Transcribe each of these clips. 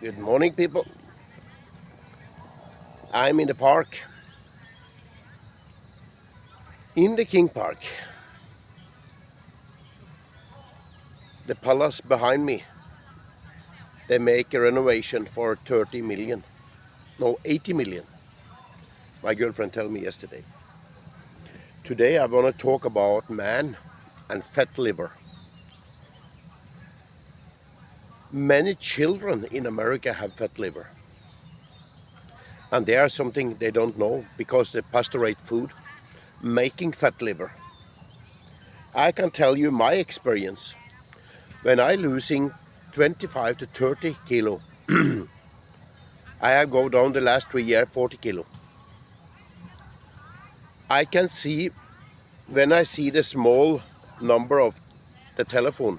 Good morning, people. I'm in the park, in the King Park. The palace behind me, they make a renovation for 30 million. No, 80 million. My girlfriend told me yesterday. Today I want to talk about man and fat liver. Many children in America have fat liver. And there is something they don't know because they pasturate food, making fat liver. I can tell you my experience. When I losing 25 to 30 kilo, I have go down the last 3 years 40 kilo. I can see when I see the small number of the telephone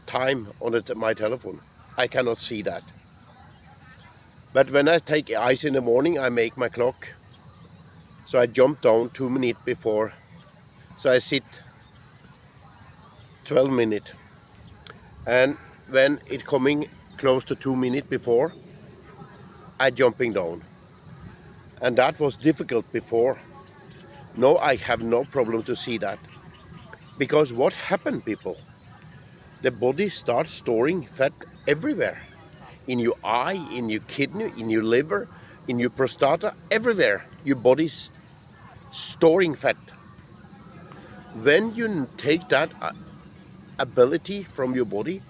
time on my telephone, I cannot see that. But when I take ice in the morning, I make my clock. So I jump down 2 minutes before. So I sit 12 minutes. And when it coming close to 2 minutes before, I jumping down. And that was difficult before. Now I have no problem to see that. Because what happened, people? The body starts storing fat everywhere. In your eye, in your kidney, in your liver, in your prostata, everywhere. Your body's storing fat. When you take that ability from your body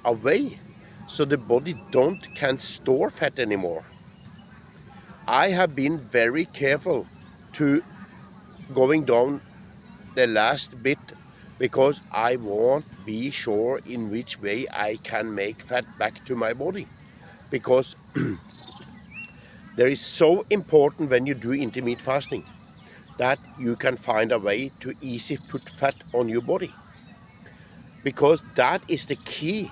away, so the body can't store fat anymore. I have been very careful to going down the last bit because I won't be sure in which way I can make fat back to my body. Because there is so important when you do intermittent fasting that you can find a way to easy put fat on your body. Because that is the key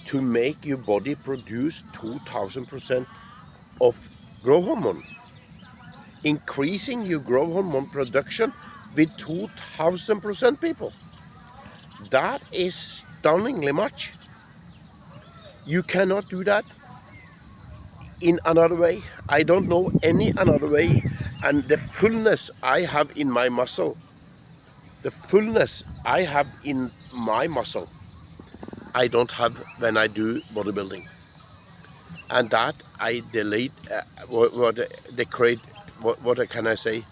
to make your body produce 2000% of growth hormone. Increasing your growth hormone production with 2000%, people. That is stunningly much. You cannot do that in another way. I don't know any another way. And the fullness I have in my muscle, the fullness I have in my muscle, I don't have when I do bodybuilding. And that I delete, what can I say?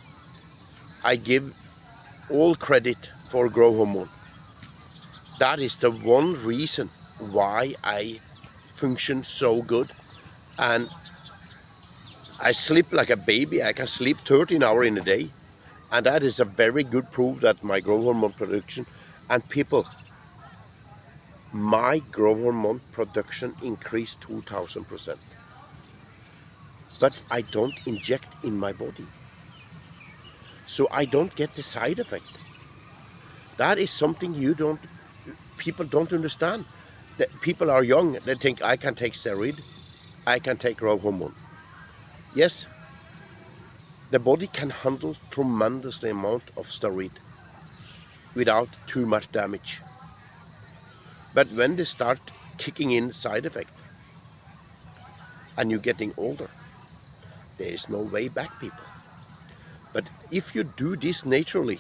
I give all credit for growth hormone. That is the one reason why I function so good. And I sleep like a baby. I can sleep 13 hours in a day. And that is a very good proof that my growth hormone production, and people, my growth hormone production increased 2000%. But I don't inject in my body. So I don't get the side effect. That is something people don't understand. That people are young, they think I can take steroid, I can take growth hormone. Yes, the body can handle tremendously amount of steroid without too much damage. But when they start kicking in side effect and you're getting older, there is no way back, people. But if you do this naturally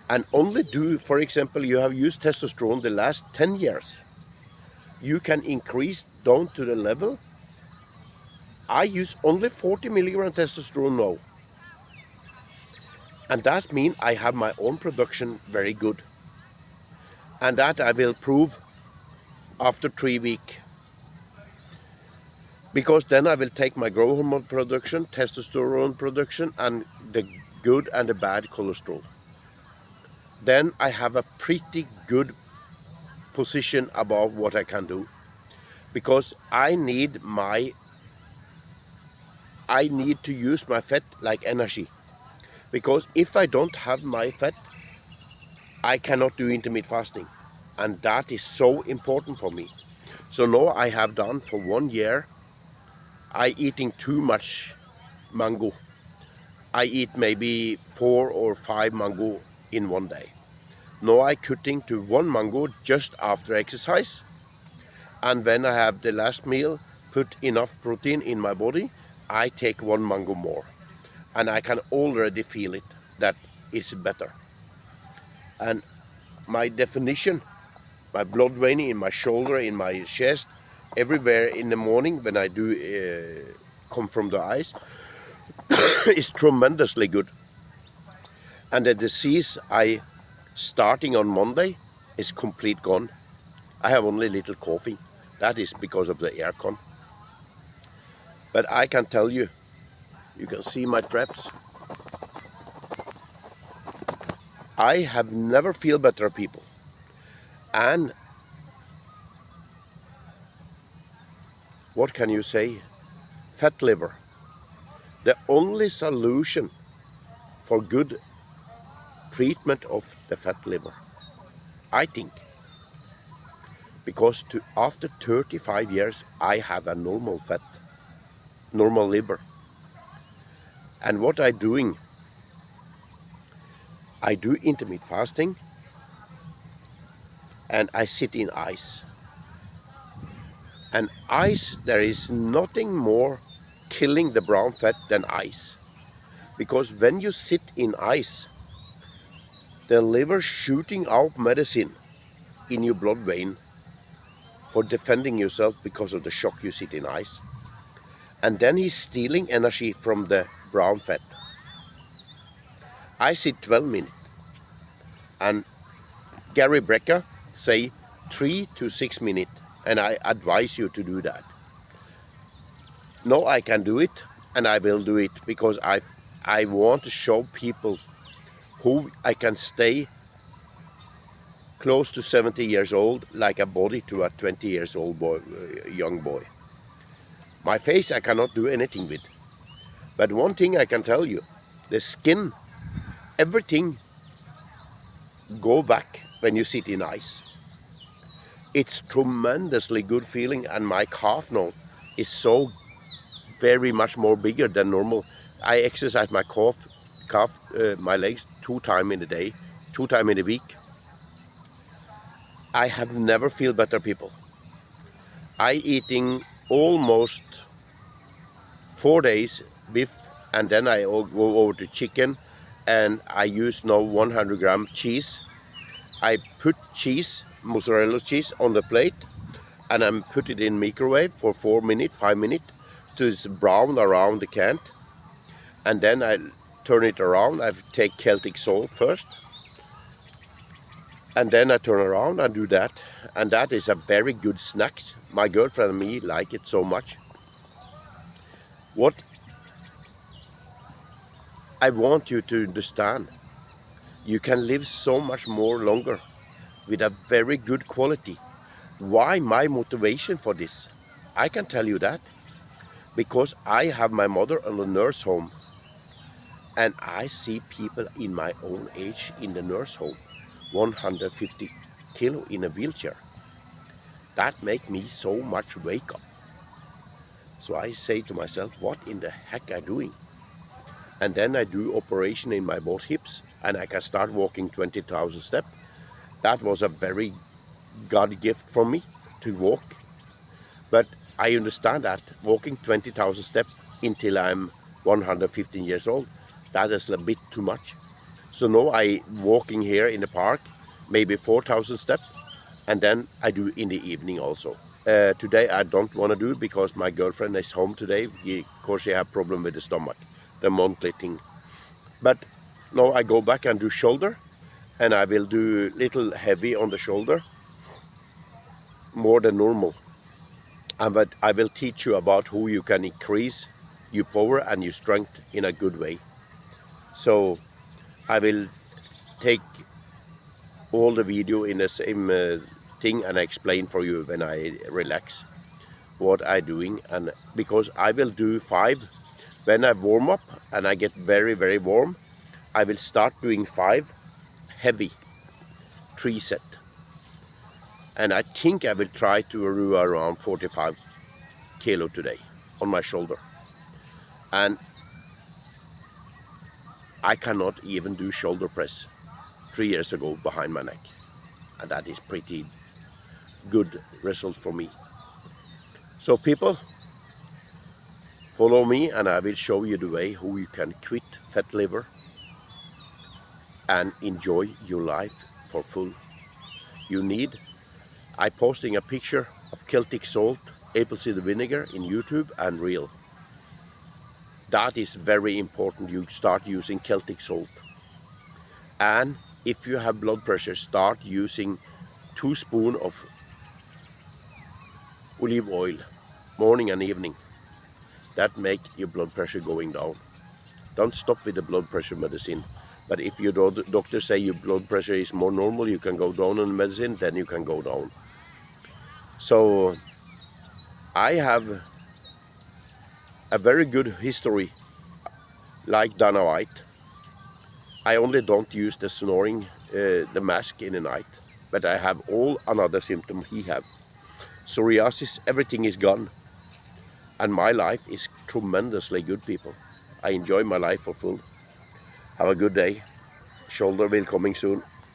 and only do, for example, you have used testosterone the last 10 years, you can increase down to the level. I use only 40 milligram testosterone now. And that means I have my own production very good. And that I will prove after 3 weeks. Because then I will take my growth hormone production, testosterone production, and the good and the bad cholesterol. Then I have a pretty good position about what I can do. Because I need to use my fat like energy. Because if I don't have my fat, I cannot do intermittent fasting. And that is so important for me. So now I have done for 1 year, I eating too much mango. I eat maybe 4 or 5 mango in 1 day. Now I cutting to 1 mango just after exercise. And when I have the last meal, put enough protein in my body, I take one mango more. And I can already feel it, that is better. And my definition, my blood vein in my shoulder, in my chest, everywhere in the morning when I do come from the ice, is tremendously good. And the disease I starting on Monday is complete gone. I have only little coughing. That is because of the aircon. But I can tell you, you can see my traps. I have never feel better, people. And what can you say? Fat liver. The only solution for good treatment of the fat liver, I think. Because after 35 years, I have a normal liver. And what I'm doing, I do intermittent fasting and I sit in ice. And ice, there is nothing more killing the brown fat than ice. Because when you sit in ice, the liver shooting out medicine in your blood vein for defending yourself because of the shock you sit in ice. And then he's stealing energy from the brown fat. I sit 12 minutes. And Gary Brecker say 3 to 6 minutes. And I advise you to do that. No, I can do it, and I will do it because I want to show people who I can stay close to 70 years old like a body to a 20 years old boy, young boy. My face I cannot do anything with. But one thing I can tell you, the skin, everything go back when you sit in ice. It's tremendously good feeling, and my calf now is so very much more bigger than normal. I exercise my my legs 2 times in a day, 2 times in a week. I have never feel better, people. I eating almost 4 days beef, and then I go over to chicken, and I use now 100-gram cheese. I put cheese, mozzarella cheese, on the plate, and I put it in microwave for 4 minutes, 5 minutes, to brown around the can. And then I turn it around. I take Celtic salt first, and then I turn around and do that. And that is a very good snack. My girlfriend and me like it so much. What I want you to understand, you can live so much more longer with a very good quality. Why my motivation for this? I can tell you that. Because I have my mother in the nurse home, and I see people in my own age in the nurse home, 150 kilo in a wheelchair. That makes me so much wake up. So I say to myself, what in the heck am I doing? And then I do operation in my both hips, and I can start walking 20,000 steps. That was a very God gift for me to walk. But I understand that walking 20,000 steps until I'm 115 years old, that is a bit too much. So now I walking here in the park, maybe 4,000 steps, and then I do in the evening also. Today I don't want to do it because my girlfriend is home today, because she have problem with the stomach, the monthly thing. But now I go back and do shoulder, and I will do little heavy on the shoulder, more than normal. But I will teach you about how you can increase your power and your strength in a good way. So I will take all the video in the same thing and explain for you when I relax what I'm doing. And because I will do 5 when I warm up and I get very, very warm, I will start doing 5 heavy 3 set. And I think I will try to do around 45 kilo today on my shoulder. And I cannot even do shoulder press 3 years ago behind my neck. And that is pretty good result for me. So people, follow me and I will show you the way how you can quit fat liver and enjoy your life for full. You need, I posting a picture of Celtic salt, apple cider vinegar in YouTube and reel. That is very important. You start using Celtic salt. And if you have blood pressure, start using 2 spoons of olive oil, morning and evening. That make your blood pressure going down. Don't stop with the blood pressure medicine. But if your doctor say your blood pressure is more normal, you can go down on medicine, then you can go down. So I have a very good history like Dana White. I only don't use the snoring, the mask in the night, but I have all another symptom he have. Psoriasis, everything is gone. And my life is tremendously good, people. I enjoy my life for full. Have a good day. Shoulder will coming soon.